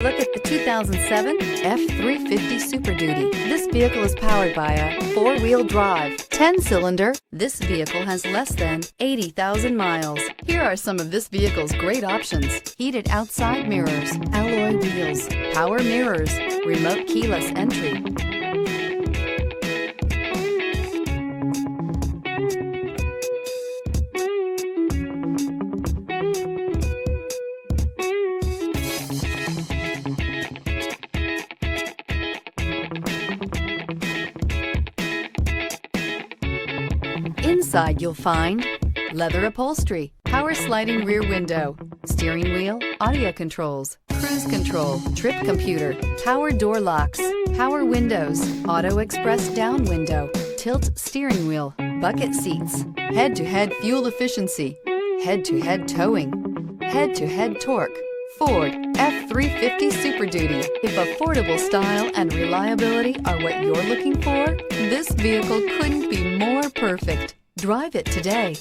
Look at the 2007 F-350 Super Duty. This vehicle is powered by a 4-wheel drive, 10-cylinder. This vehicle has less than 80,000 miles. Here are some of this vehicle's great options: heated outside mirrors, alloy wheels, power mirrors, remote keyless entry. Inside you'll find leather upholstery, power sliding rear window, steering wheel audio controls, cruise control, trip computer, power door locks, power windows, auto express down window, tilt steering wheel, bucket seats, head-to-head fuel efficiency, head-to-head towing, head-to-head torque. Ford F-350 Super Duty. If affordable style and reliability are what you're looking for, this vehicle couldn't be more perfect. Drive it today.